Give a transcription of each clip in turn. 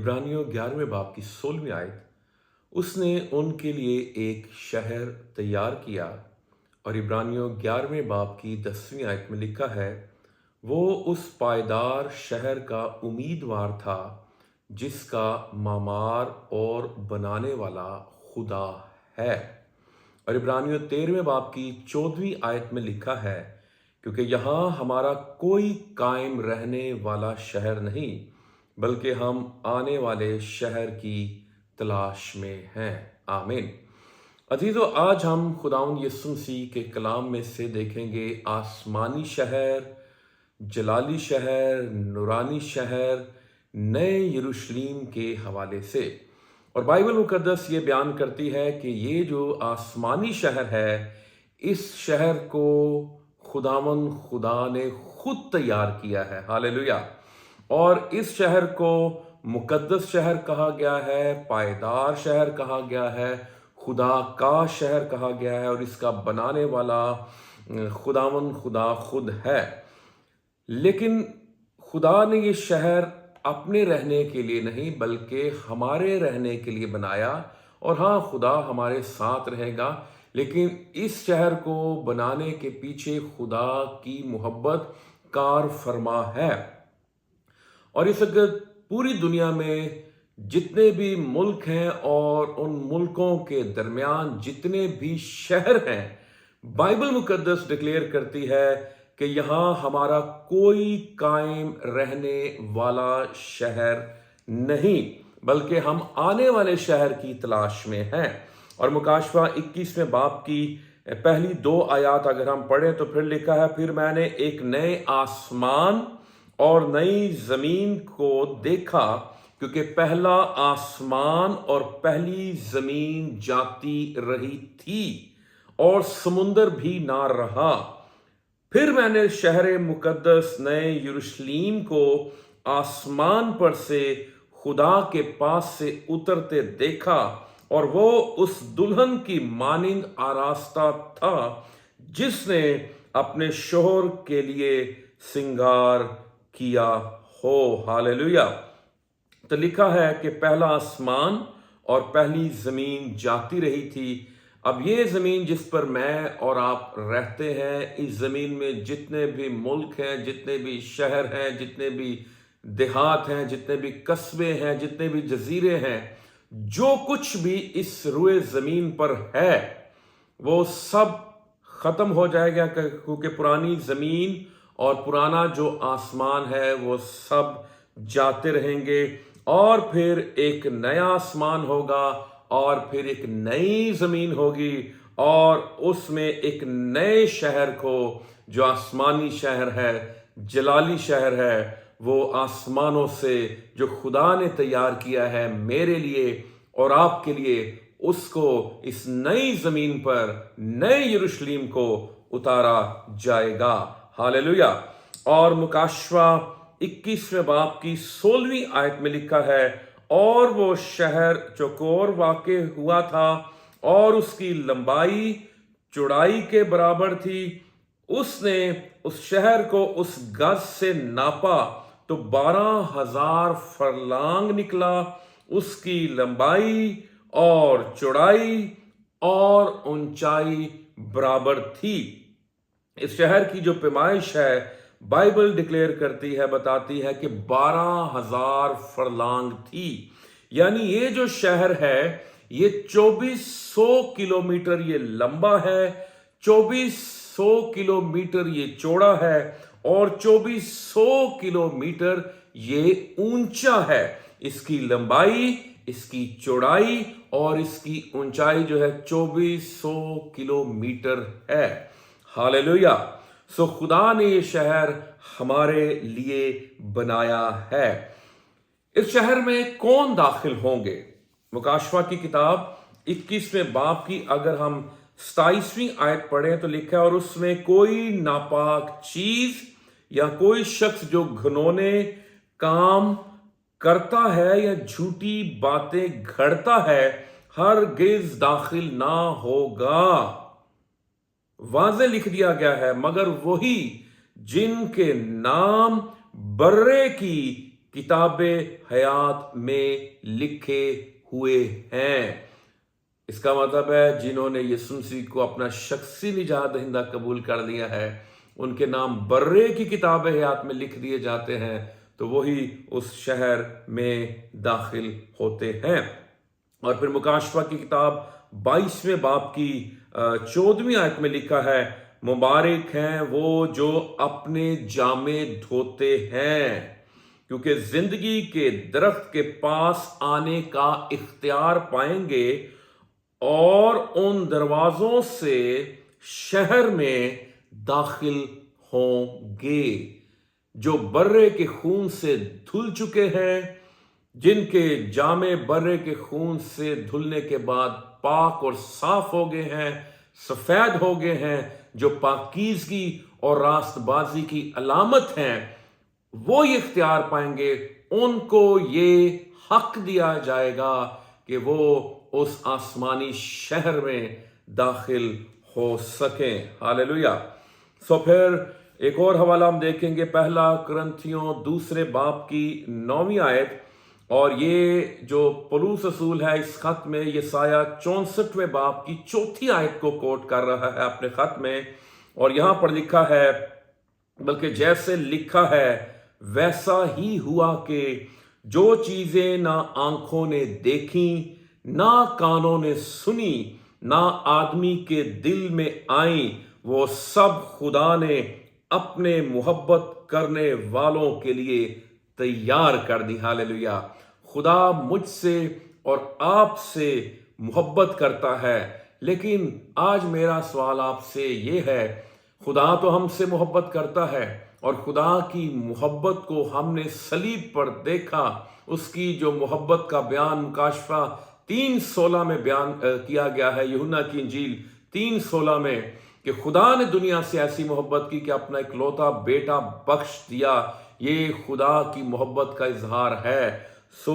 इब्रानियों 11वें बाब की 16वीं आयत। उसने उनके लिए एक शहर तैयार किया। और इब्रानियों 11वें बाब की 10वीं आयत में लिखा है, वो उस पायदार शहर का उम्मीदवार था जिसका मामार और बनाने वाला खुदा है। और इब्रानियों 13वें बाब की 14वीं आयत में लिखा है, क्योंकि यहाँ हमारा कोई कायम रहने वाला शहर नहीं, बल्कि हम आने वाले शहर की तलाश में हैं। आमीन। अजीजों, आज हम खुदावंद यीशु मसीह के कलाम में से देखेंगे आसमानी शहर, जलाली शहर, नूरानी शहर, नए यरूशलेम के हवाले से। और बाइबल मुकद्दस ये बयान करती है कि ये जो आसमानी शहर है, इस शहर को खुदावंद खुदा ने खुद तैयार किया है। हालेलुया। और इस शहर को मुकद्दस शहर कहा गया है, पायदार शहर कहा गया है, खुदा का शहर कहा गया है, और इसका बनाने वाला खुदावंद खुदा खुद है। लेकिन खुदा ने ये शहर अपने रहने के लिए नहीं, बल्कि हमारे रहने के लिए बनाया। और हाँ, खुदा हमारे साथ रहेगा, लेकिन इस शहर को बनाने के पीछे खुदा की मोहब्बत कार फरमा है। और इस वक्त पूरी दुनिया में जितने भी मुल्क हैं और उन मुल्कों के दरमियान जितने भी शहर हैं, बाइबल मुकद्दस डिक्लेयर करती है कि यहाँ हमारा कोई कायम रहने वाला शहर नहीं, बल्कि हम आने वाले शहर की तलाश में हैं। और मुकाशवा 21वें बाब की पहली 2 आयत अगर हम पढ़ें तो फिर लिखा है, फिर मैंने एक नए आसमान और नई जमीन को देखा, क्योंकि पहला आसमान और पहली जमीन जाती रही थी और समुंदर भी ना रहा। फिर मैंने शहर मुकद्दस नए यरूशलेम को आसमान पर से खुदा के पास से उतरते देखा, और वो उस दुल्हन की मानिंद आरास्ता था जिसने अपने शोहर के लिए सिंगार किया हो। हालेलुया। तो लिखा है कि पहला आसमान और पहली जमीन जाती रही थी। अब ये जमीन जिस पर मैं और आप रहते हैं, इस जमीन में जितने भी मुल्क हैं, जितने भी शहर हैं, जितने भी देहात हैं, जितने भी कस्बे हैं, जितने भी जजीरे हैं, जो कुछ भी इस रुए जमीन पर है, वो सब खत्म हो जाएगा, क्योंकि पुरानी जमीन और पुराना जो आसमान है वो सब जाते रहेंगे। और फिर एक नया आसमान होगा और फिर एक नई जमीन होगी, और उसमें एक नए शहर को, जो आसमानी शहर है, जलाली शहर है, वो आसमानों से जो खुदा ने तैयार किया है मेरे लिए और आपके लिए, उसको इस नई जमीन पर, नए यरूशलेम को उतारा जाएगा। हालेलुया। और मुकाशवा 21वें बाब की 16वीं आयत में लिखा है, और वो शहर चौकोर वाक़े हुआ था और उसकी लंबाई चौड़ाई के बराबर थी। उसने उस शहर को उस गज से नापा तो 12,000 फरलांग निकला। उसकी लंबाई और चौड़ाई और ऊंचाई बराबर थी। इस शहर की जो पैमाइश है, बाइबल डिक्लेयर करती है, बताती है कि 12,000 फरलांग थी। यानी ये जो शहर है, ये 2400 किलोमीटर ये लंबा है, 2400 किलोमीटर ये चौड़ा है, और 2400 किलोमीटर ये ऊंचा है। इसकी लंबाई, इसकी चौड़ाई और इसकी ऊंचाई जो है 2400 किलोमीटर है। हालेलुया। सो खुदा ने ये शहर हमारे लिए बनाया है। इस शहर में कौन दाखिल होंगे? मुकाशवा की किताब 21वें बाब की अगर हम 27वीं आयत पढ़ें तो लिखा है, और उसमें कोई नापाक चीज या कोई शख्स जो घिनौने काम करता है या झूठी बातें घड़ता है, हरगिज दाखिल ना होगा। वाज़े लिख दिया गया है, मगर वही जिनके नाम बर्रे की किताब हयात में लिखे हुए हैं। इसका मतलब है जिन्होंने यीशु मसीह को अपना शख्सी निजात दहिंदा कबूल कर लिया है, उनके नाम बर्रे की किताब हयात में लिख दिए जाते हैं, तो वही उस शहर में दाखिल होते हैं। और फिर मुकाशफा की किताब 22वें बाब की 14वीं आयत में लिखा है, मुबारक हैं वो जो अपने जामे धोते हैं, क्योंकि जिंदगी के दरख्त के पास आने का इख्तियार पाएंगे और उन दरवाजों से शहर में दाखिल होंगे। जो बर्रे के खून से धुल चुके हैं, जिनके जामे बर्रे के खून से धुलने के बाद पाक और साफ हो गए हैं, सफेद हो गए हैं, जो पाकीज़गी और रास्तबाजी की अलामत हैं, वो ये इख्तियार पाएंगे। उनको ये हक दिया जाएगा कि वो उस आसमानी शहर में दाखिल हो सकें। हालेलुया। सो फिर एक और हवाला हम देखेंगे, पहला कुरिन्थियों 2 बाब की 9वीं आयत, और ये जो पौलुस रसूल है इस खत में यशायाह 64वें बाब की 4थी आयत को कोट कर रहा है अपने खत में। और यहां पर लिखा है, बल्कि जैसे लिखा है वैसा ही हुआ कि जो चीजें ना आंखों ने देखी, ना कानों ने सुनी, ना आदमी के दिल में आई, वो सब खुदा ने अपने मोहब्बत करने वालों के लिए तैयार कर दी। हालेलुया। खुदा मुझसे और आपसे मोहब्बत करता है, लेकिन आज मेरा सवाल आपसे ये है, खुदा तो हमसे मोहब्बत करता है और खुदा की मोहब्बत को हमने सलीब पर देखा। उसकी जो मोहब्बत का बयान मुकाशफा 3:16 में बयान किया गया है, यूहन्ना की इंजील 3:16 में, कि खुदा ने दुनिया से ऐसी मोहब्बत की कि अपना इकलौता बेटा बख्श दिया। ये खुदा की मोहब्बत का इजहार है। सो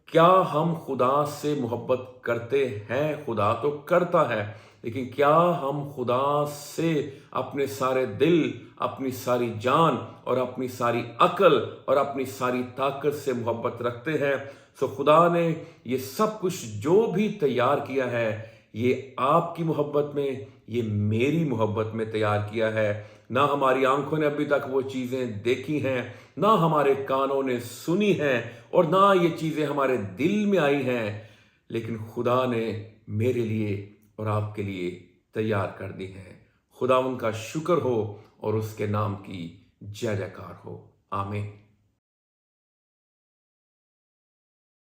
क्या हम खुदा से मोहब्बत करते हैं? खुदा तो करता है, लेकिन क्या हम खुदा से अपने सारे दिल, अपनी सारी जान और अपनी सारी अकल और अपनी सारी ताकत से मोहब्बत रखते हैं? सो खुदा ने ये सब कुछ जो भी तैयार किया है, ये आपकी मोहब्बत में, ये मेरी मोहब्बत में तैयार किया है। ना हमारी आंखों ने अभी तक वो चीज़ें देखी हैं, ना हमारे कानों ने सुनी हैं, और ना ये चीज़ें हमारे दिल में आई हैं, लेकिन खुदा ने मेरे लिए और आपके लिए तैयार कर दी हैं। खुदा उनका शुक्र हो और उसके नाम की जय जयकार हो। आमीन।